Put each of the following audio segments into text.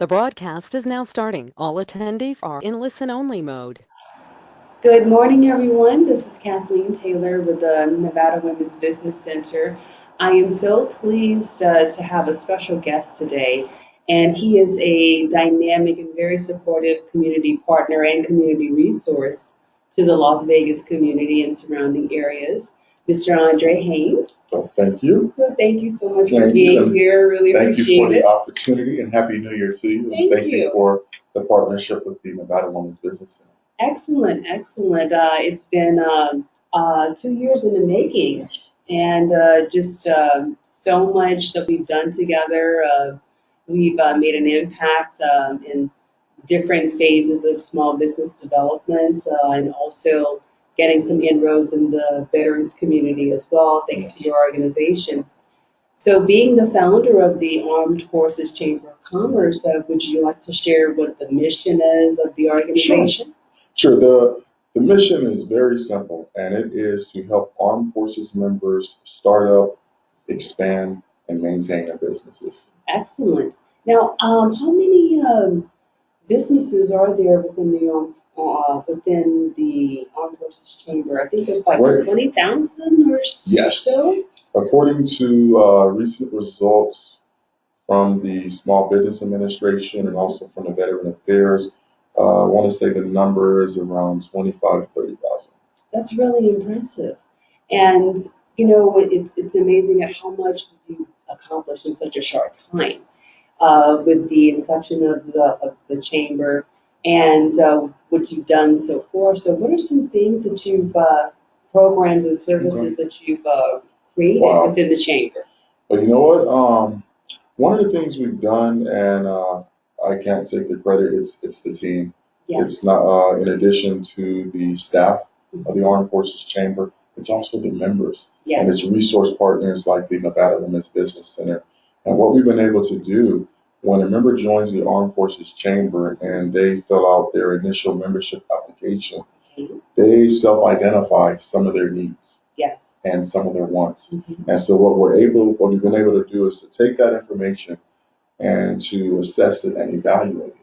The broadcast is now starting. All attendees are in listen-only mode. Good morning, everyone. This is Kathleen Taylor with the Nevada Women's Business Center. I am so pleased to have a special guest today, and he is a dynamic and very supportive community partner and community resource to the Las Vegas community and surrounding areas, Mr. Andre Haynes. Well, thank you. So thank you so much for Thank being you. here. Really Thank you appreciate for the it. opportunity, and Happy New Year to you. And Thank thank you you. for the partnership with the Nevada Women's Business Center. Excellent, excellent. It's been 2 years in the making, and just so much that we've done together. We've made an impact in different phases of small business development, and also getting some inroads in the veterans community as well, thanks to your organization. So, being the founder of the Armed Forces Chamber of Commerce, would you like to share what the mission is of the organization? Sure. The mission is very simple, and it is to help armed forces members start up, expand, and maintain their businesses. Excellent. Now, how many businesses are there within the Armed Forces Chamber? I think there's like Right. 20,000 or Yes. so. According to recent results from the Small Business Administration and also from the Veteran Affairs, I want to say the number is around 25 to 30,000. That's really impressive. And it's amazing at how much you accomplished in such a short time with the inception of the chamber and what you've done so far. So, what are some things that you've programs and services that you've created Wow. within the chamber? But you know what? One of the things we've done, and I can't take the credit, it's the team. Yeah. It's not, in addition to the staff of the Armed Forces Chamber, it's also the members Yeah. and its resource partners like the Nevada Women's Business Center. And what we've been able to do when a member joins the Armed Forces Chamber and they fill out their initial membership application, they self-identify some of their needs Yes. and some of their wants. Mm-hmm. And so what we've been able to do is to take that information and to assess it and evaluate it,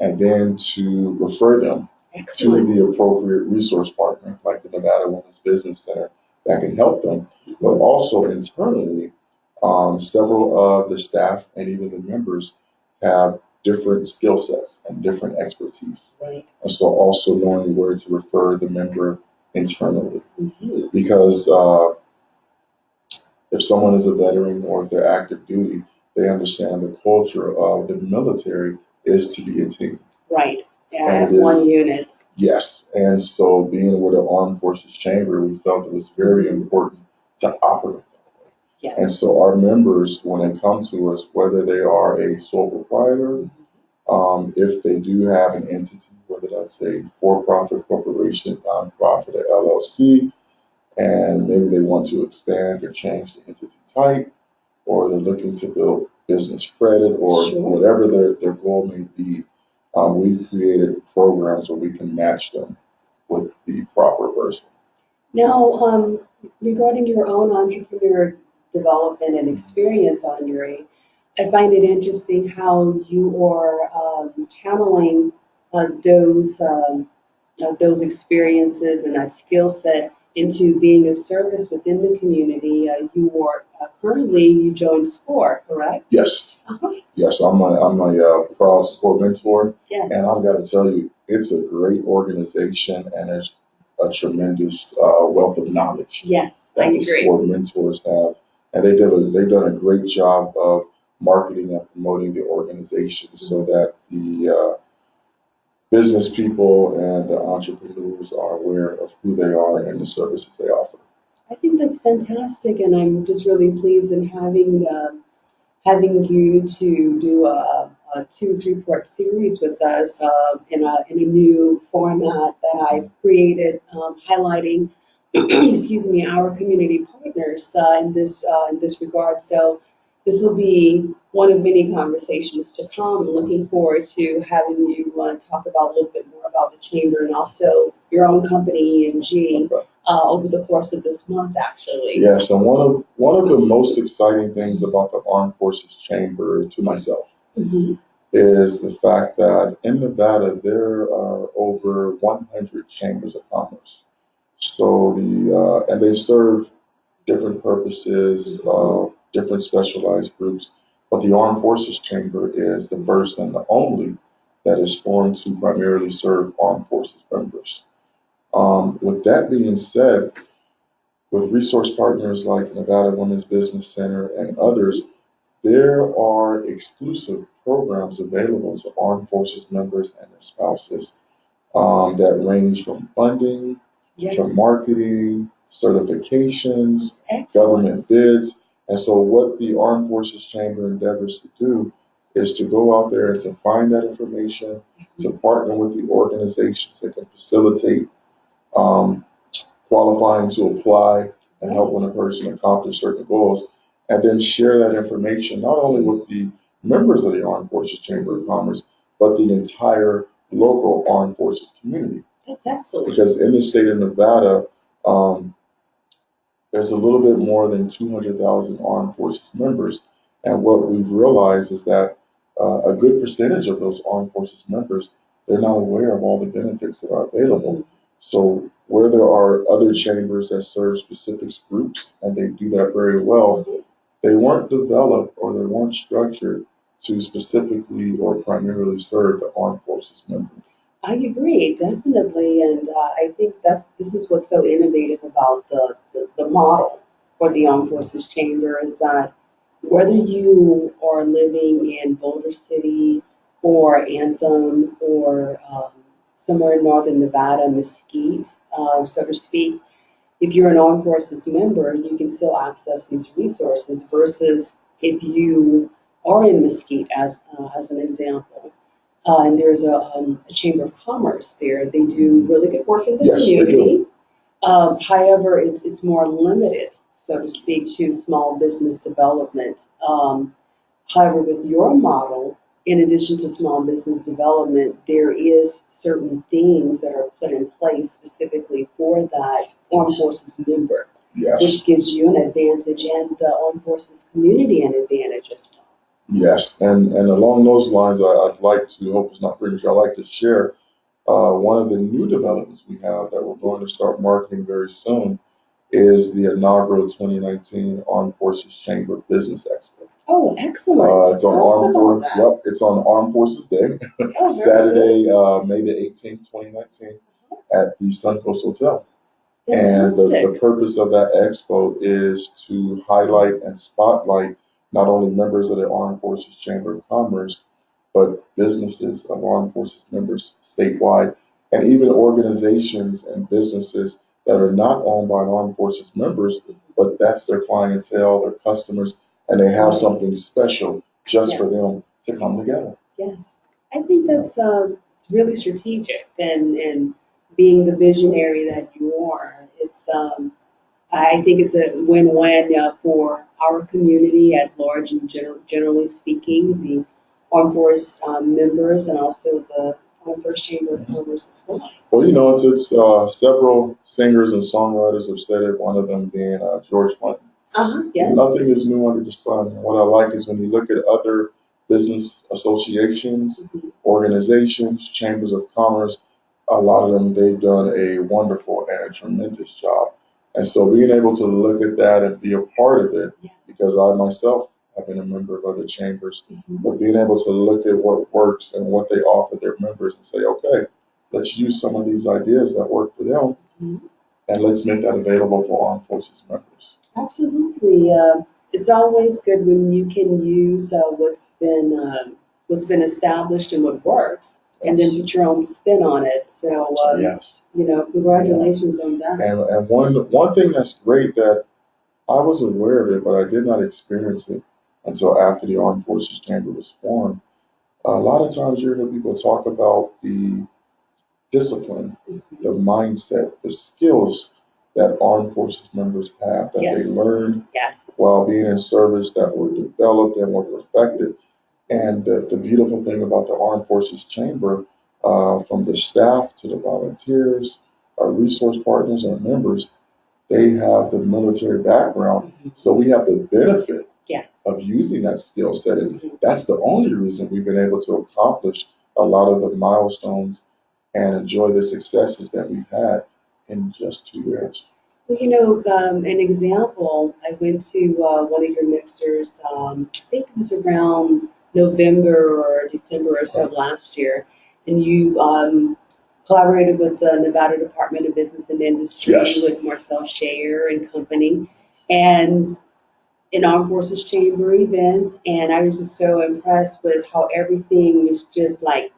and then to refer them Excellent. to the appropriate resource partner, like the Nevada Women's Business Center, that can help them. But also internally, several of the staff and even the members have different skill sets and different expertise. Right. And so also knowing where to refer the member internally. Mm-hmm. Because if someone is a veteran or if they're active duty, they understand the culture of the military is to be a team. Right. Yeah, And it one is- unit. Yes, and so being with the Armed Forces Chamber, we felt it was very important to operate that way. Yeah. And so our members, when they come to us, whether they are a sole proprietor, if they do have an entity, whether that's a for-profit corporation, nonprofit, or LLC, and maybe they want to expand or change the entity type, or they're looking to build business credit, or Sure. whatever their goal may be, we've created programs where we can match them with the proper person. Now, regarding your own entrepreneur development and experience, Andre, I find it interesting how you are channeling those experiences and that skill set into being of service within the community. You joined SCORE, correct? Yes, Uh-huh. yes, I'm a proud sport mentor, Yes. and I've got to tell you, it's a great organization, and there's a tremendous wealth of knowledge Yes, I that the agree. sport mentors have, and they've done a great job of marketing and promoting the organization so that the business people and the entrepreneurs are aware of who they are and the services they offer. I think that's fantastic, and I'm just really pleased in having you to do a 2-3 part series with us in a new format that I've created, highlighting, excuse me, our community partners in this regard. So this will be one of many conversations to come. Looking forward to having you talk about a little bit more about the chamber and also your own company, E&G. Okay. Over the course of this month, actually. Yes, and one of the most exciting things about the Armed Forces Chamber to myself Mm-hmm. is the fact that in Nevada there are over 100 chambers of commerce. So and they serve different purposes, different specialized groups. But the Armed Forces Chamber is the first and the only that is formed to primarily serve armed forces members. With that being said, with resource partners like Nevada Women's Business Center and others, there are exclusive programs available to armed forces members and their spouses that range from funding to marketing, certifications, government bids. And so what the Armed Forces Chamber endeavors to do is to go out there and to find that information, to partner with the organizations that can facilitate um, qualifying to apply and helping a person accomplish certain goals, and then share that information not only with the members of the Armed Forces Chamber of Commerce, but the entire local armed forces community. That's excellent. Because in the state of Nevada, um, there's a little bit more than 200,000 armed forces members. And what we've realized is that a good percentage of those armed forces members, they're not aware of all the benefits that are available. So where there are other chambers that serve specific groups, and they do that very well, they weren't developed or they weren't structured to specifically or primarily serve the armed forces members. I agree, definitely, and I think this is what's so innovative about the model for the Armed Forces Chamber is that whether you are living in Boulder City or Anthem or somewhere in northern Nevada, Mesquite, so to speak, if you're an Armed Forces member, you can still access these resources versus if you are in Mesquite, as an example. And there's a Chamber of Commerce there. They do really good work in the community. However, it's more limited, so to speak, to small business development. However, with your model, in addition to small business development, there is certain things that are put in place specifically for that Armed Forces member, which gives you an advantage and the Armed Forces community an advantage as well. Yes, and along those lines, I'd like to, hope it's not premature, I'd like to share one of the new developments we have that we're going to start marketing very soon is the inaugural 2019 Armed Forces Chamber Business Expo. Oh, excellent. It's on Armed Forces Day, Saturday, May the 18th, 2019, at the Suncoast Hotel. And the purpose of that expo is to highlight and spotlight not only members of the Armed Forces Chamber of Commerce, but businesses of Armed Forces members statewide, and even organizations and businesses that are not owned by Armed Forces members, but that's their clientele, their customers, and they have something special just for them to come together. Yes, I think that's it's really strategic, and being the visionary that you are, I think it's a win-win for our community at large, and generally speaking, the Armed Forces members and also the Armed Forces Chamber of Commerce as well. Well, it's several singers and songwriters have said it, one of them being George Clinton. Yes. Nothing is new under the sun. And what I like is when you look at other business associations, organizations, chambers of commerce, a lot of them, they've done a wonderful and a tremendous job. And so being able to look at that and be a part of it, because I myself have been a member of other chambers, but being able to look at what works and what they offer their members and say, okay, let's use some of these ideas that work for them and let's make that available for Armed Forces members. Absolutely. It's always good when you can use what's been established and what works, and then put your own spin on it. So, congratulations on that. And one thing that's great that I was aware of it, but I did not experience it until after the Armed Forces Chamber was formed. A lot of times you hear people talk about the discipline, the mindset, the skills that Armed Forces members have that they learned while being in service, that were developed and were perfected. And the beautiful thing about the Armed Forces Chamber, from the staff to the volunteers, our resource partners, our members, they have the military background. So we have the benefit Yes. of using that skill set. And Mhm. that's the only reason we've been able to accomplish a lot of the milestones and enjoy the successes that we've had in just 2 years. Well, an example, I went to one of your mixers, I think it was around November or December or so of last year, and you collaborated with the Nevada Department of Business and Industry Yes. with Marcel Shayer and company, and an Armed Forces Chamber event, and I was just so impressed with how everything was just like,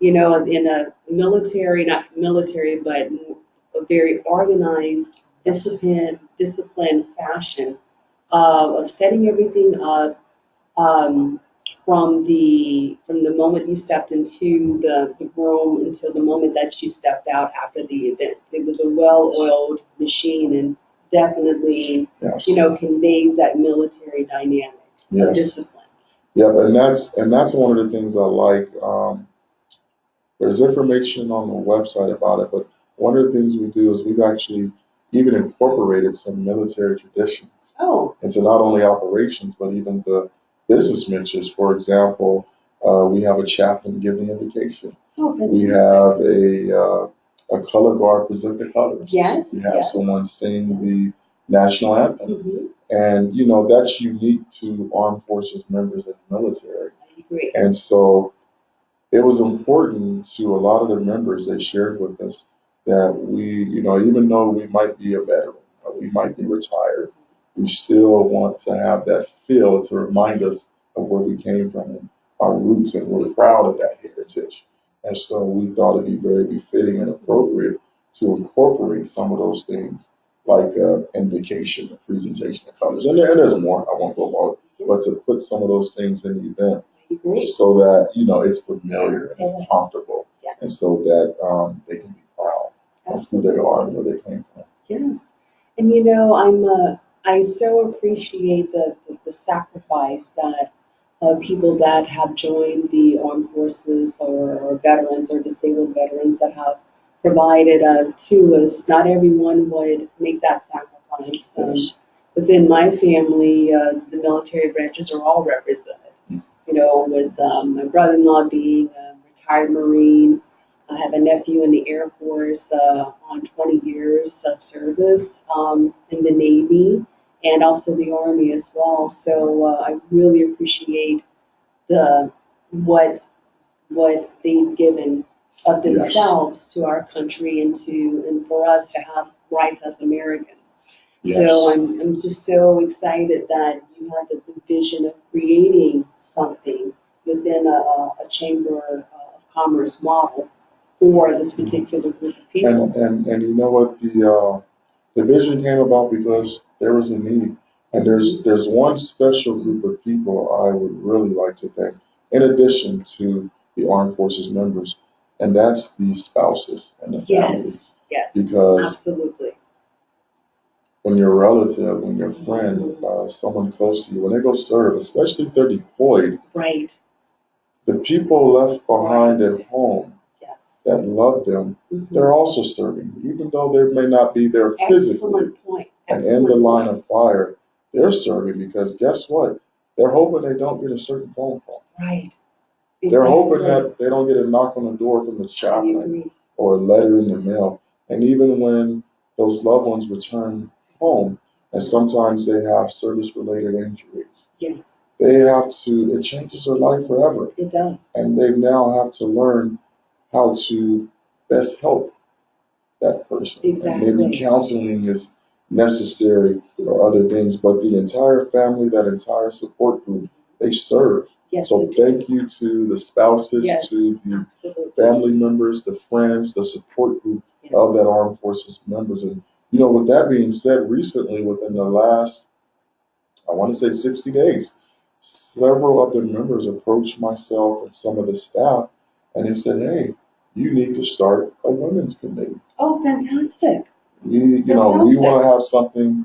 in a military, not military, but a very organized, disciplined fashion of setting everything up from the moment you stepped into the room until the moment that you stepped out after the event. It was a well-oiled machine and definitely, Yes. conveys that military dynamic of Yes. discipline. Yep. And that's one of the things I like. There's information on the website about it, but one of the things we do is we've actually even incorporated some military traditions Oh, into not only operations, but even the business ventures. For example, we have a chaplain give the invocation. fantastic. We have a color guard present the colors. Yes, We have yes. someone sing the national anthem. Mm-hmm. And, that's unique to armed forces members in the military. I agree. And so it was important to a lot of the members. They shared with us that we, even though we might be a veteran, or we might be retired, we still want to have that feel to remind us of where we came from and our roots, and we're proud of that heritage. And so we thought it'd be very befitting and appropriate to incorporate some of those things, like invocation, a presentation of colors, and there's more. I won't go about it, but to put some of those things in the event I agree. so that it's familiar and it's Yes. comfortable, Yes. and so that they can be proud of who they are and where they came from. Yes. And I so appreciate the sacrifice that people that have joined the armed forces or veterans or disabled veterans that have provided to us. Not everyone would make that sacrifice. Yes. Within my family, the military branches are all represented. With my brother-in-law being a retired Marine. I have a nephew in the Air Force on 20 years of service in the Navy and also the Army as well. So I really appreciate the what they've given of themselves to our country and for us to have rights as Americans. Yes. So I'm just so excited that you had the vision of creating something within a chamber of commerce model for this particular group of people. And you know what, the vision came about because there was a need, and there's one special group of people I would really like to thank, in addition to the armed forces members, and that's the spouses and the families. Yes, Because absolutely. when your relative, when your friend, someone close to you, when they go serve, especially if they're deployed, Right. the people left behind Right. at home Yes. that love them, Mhm. they're also serving, even though they may not be there physically. Excellent point. And in the line of fire, they're serving because guess what? They're hoping they don't get a certain phone call. Right. They're hoping Exactly. that they don't get a knock on the door from the I chaplain agree. or a letter in the mail. And even when those loved ones return home, and sometimes they have service-related injuries, Yes, it changes their life forever. it does. And they now have to learn how to best help that person. Exactly. And maybe counseling is necessary or other things, but the entire family, that entire support group, they serve. Yes, So they do. thank you to the spouses, Yes, to the absolutely. family members, the friends, the support group of Yes. that armed forces members. And with that being said, recently within the last, I want to say 60 days, several of the members approached myself and some of the staff, and they said, "Hey, you need to start a women's committee. Oh, fantastic. We want to have something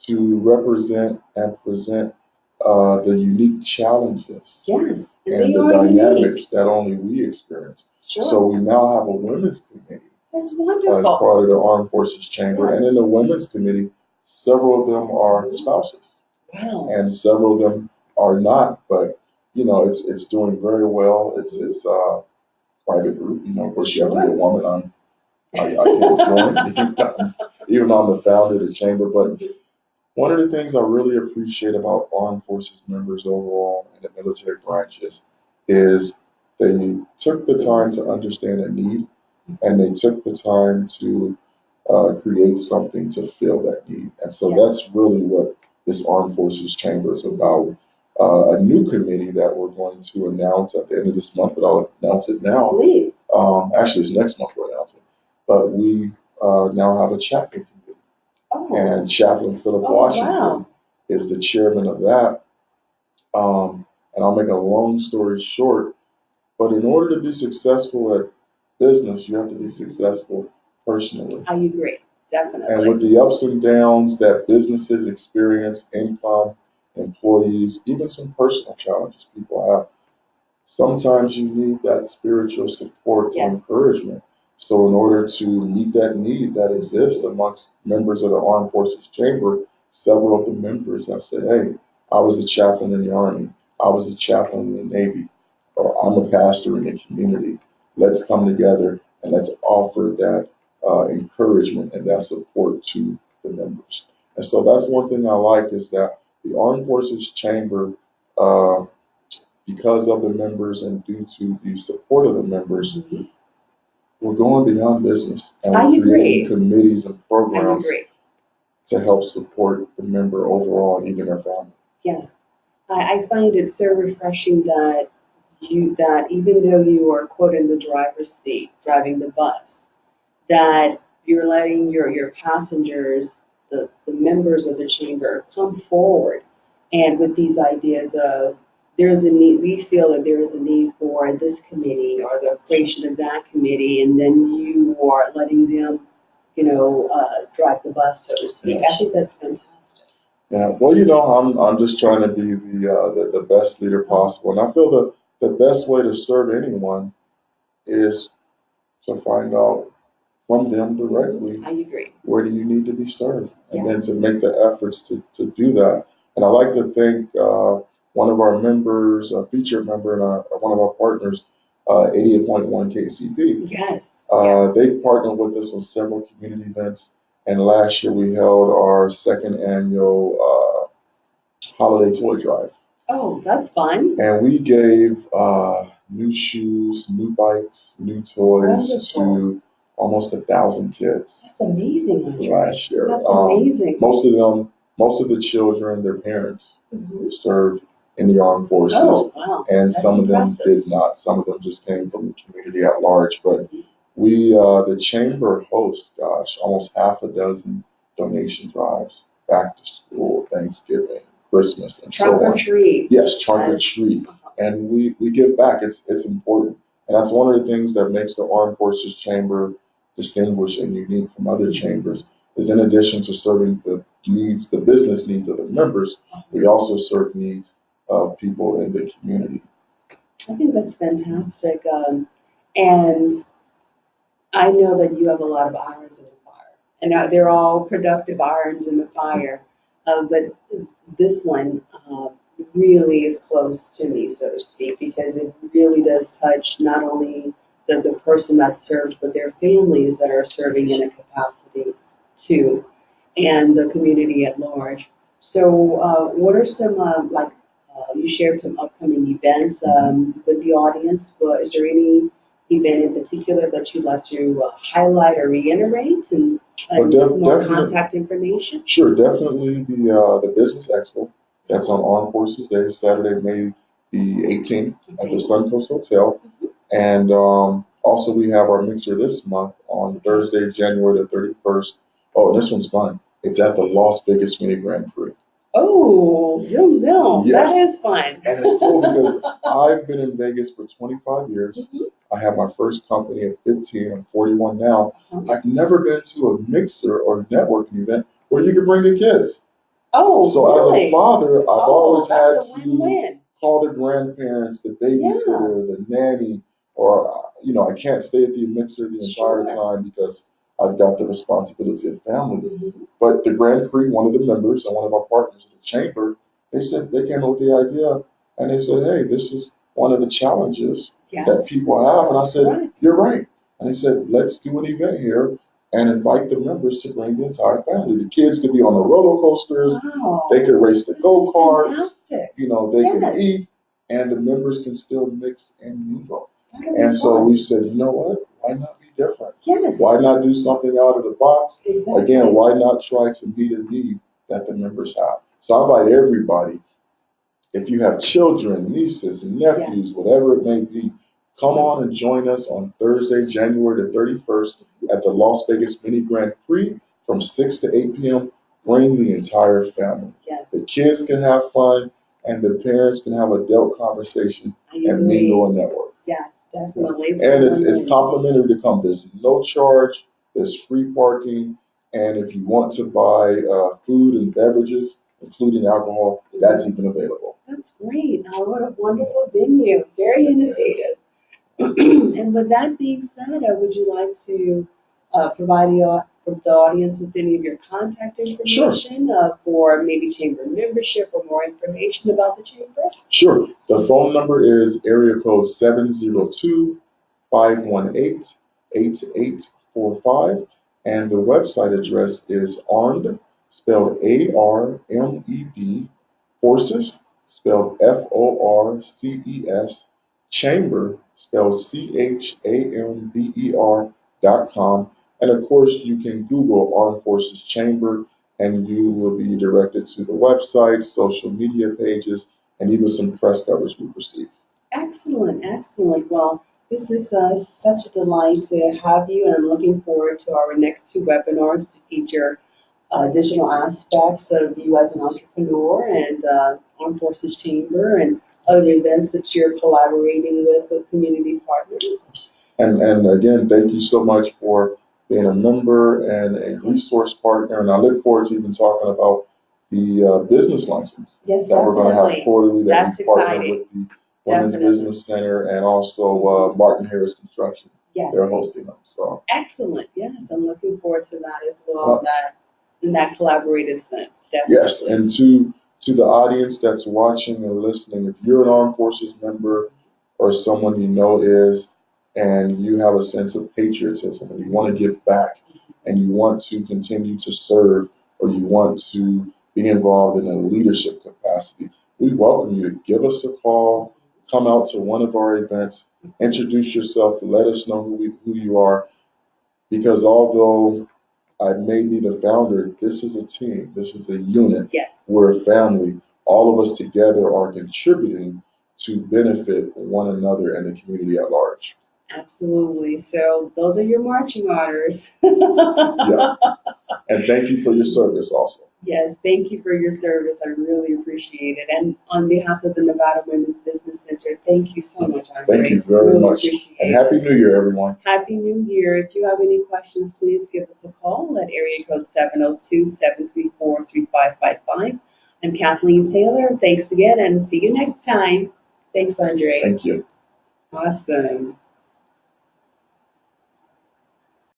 to represent and present the unique challenges Yes. and they the are unique. dynamics that only we experience." Sure. So we now have a women's committee That's as wonderful. part of the Armed Forces Chamber. Yes. And in the women's committee, several of them are spouses. Wow. and several of them are not. But it's doing very well. It's a private group. Of course, you have to be a Sure. woman. I can't join, even though I'm the founder of the chamber. But one of the things I really appreciate about armed forces members overall and the military branches is they took the time to understand a need, and they took the time to create something to fill that need. And so that's really what this Armed Forces Chamber is about. A new committee that we're going to announce at the end of this month, but I'll announce it now. Please. Actually, it's next month we'll announce it. But we now have a chaplain committee. Oh. And Chaplain Philip Washington is the chairman of that. And I'll make a long story short, but in order to be successful at business, you have to be successful personally. I agree, definitely. And with the ups and downs that businesses experience, income, employees, even some personal challenges people have, sometimes you need that spiritual support or encouragement. So in order to meet that need that exists amongst members of the Armed Forces Chamber, several of the members have said, hey, I was a chaplain in the Army, I was a chaplain in the Navy, or I'm a pastor in the community. Let's come together and let's offer that encouragement and that support to the members. And so that's one thing I like is that the Armed Forces Chamber, because of the members and due to the support of the members, we're going beyond business and we're creating committees and programs to help support the member overall and even their family. Yes, I find it so refreshing that even though you are quote in the driver's seat driving the bus, that you're letting your passengers, the members of the chamber, come forward and with these ideas of there's a need, we feel that there is a need for this committee or the creation of that committee, and then you are letting them, drive the bus, so to speak. I think that's fantastic. Yeah, well, I'm just trying to be the best leader possible, and I feel the best way to serve anyone is to find out from them directly. I agree. Where do you need to be served? And then to make the efforts to do that. And I like to thank one of our members, a featured member, and one of our partners, 88.1 KCP. Yes. They partnered with us on several community events. And last year we held our second annual holiday toy drive. Oh, that's fun. And we gave new shoes, new bikes, new toys to almost 1,000 kids. That's amazing. Last year. That's amazing. Most of the children, their parents served in the armed forces. Oh, wow. And That's some impressive. of them did not. Some of them just came from the community at large. But we, the chamber hosts, almost half a dozen donation drives, back to school, Thanksgiving, Christmas, and so on. Trunk or treat. Yes, trunk or treat. And we give back. It's important. And that's one of the things that makes the Armed Forces Chamber distinguished and unique from other chambers, is in addition to serving the business needs of the members, we also serve needs of people in the community. I think that's fantastic. And I know that you have a lot of irons in the fire, and they're all productive irons in the fire. But this one really is close to me, so to speak, because it really does touch not only the person that's served, but their families that are serving in a capacity too, and the community at large. So what are some, you shared some upcoming events with the audience, but is there any event in particular that you'd like to highlight or reiterate and more contact information? Sure, definitely the Business Expo. That's on Armed Forces Day, Saturday, May the 18th at the Suncoast Hotel. And also we have our mixer this month on Thursday, January the 31st. Oh, and this one's fun. It's at the Las Vegas Mini Grand Prix. Oh, zoom. Yes. That is fun. And it's cool because I've been in Vegas for 25 years. I had my first company at 15. I'm 41 now. I've never been to a mixer or networking event where you can bring the kids. Oh, so really? As a father, I've always had to win-win. Call the grandparents, the babysitter, the nanny, or I can't stay at the mixer the entire time because I've got the responsibility of family. Mm-hmm. But the Grand Prix, one of the members and one of our partners in the chamber, they said they came up with the idea and they said, hey, this is one of the challenges that Yes, people have. And I that's said, right. you're right. And they said, let's do an event here and invite the members to bring the entire family. The kids could be on the roller coasters, Wow, they could race the this is go-karts, fantastic. they Yes, can eat, and the members can still mix and mingle. that'll be And so fun. we said, you know what? Why not be different? Yes, Why not do something out of the box? exactly. Again, why not try to meet a need that the members have? So I invite everybody, if you have children, nieces, nephews, Yes. whatever it may be, come on and join us on Thursday, January the 31st at the Las Vegas Mini Grand Prix from 6 to 8 p.m. Bring the entire family. Yes, The kids can have fun and the parents can have adult conversation I and agree. mingle and network. Yes, definitely. It's And a it's win-win. complimentary to come. There's no charge, there's free parking, and if you want to buy food and beverages, including alcohol, that's even available. That's great. Oh, what a wonderful venue. Very innovative. And with that being said, would you like to provide the audience with any of your contact Sure. information for maybe chamber membership or more information about the chamber? Sure. The phone number is area code 702-518-8845, and the website address is ARMED, spelled ARMED, Forces, spelled FORCES, Chamber, spelled CHAMBER.com. And of course, you can Google Armed Forces Chamber, and you will be directed to the website, social media pages, and even some press coverage we've received. Excellent, excellent. Well, this is such a delight to have you, and I'm looking forward to our next two webinars to feature additional aspects of you as an entrepreneur and Armed Forces Chamber and other events that you're collaborating with community partners. And again, thank you so much for being a member and a resource partner. And I look forward to even talking about the business luncheons Yes, that we're going to have quarterly, that That's we partner exciting. with the Women's Definitely. Business Center and also Martin Harris Construction. Yes. They're hosting them. So excellent. Yes, I'm looking forward to that as well. Well, That in that collaborative sense, definitely. yes, and to the audience that's watching and listening, if you're an Armed Forces member or someone you know is, and you have a sense of patriotism and you want to give back and you want to continue to serve or you want to be involved in a leadership capacity, we welcome you to give us a call, come out to one of our events, introduce yourself, let us know who you are, because although I may be the founder, this is a team, this is a unit, Yes. we're a family. All of us together are contributing to benefit one another and the community at large. Absolutely. So those are your marching orders. Yeah. And thank you for your service also. Yes, thank you for your service. I really appreciate it. And on behalf of the Nevada Women's Business Center, thank you so much, Andre. Thank you very really much. Appreciate And Happy it. New Year, everyone. Happy New Year. If you have any questions, please give us a call at area code 702-734-3555. I'm Kathleen Taylor. Thanks again and see you next time. Thanks, Andre. Thank you. Awesome.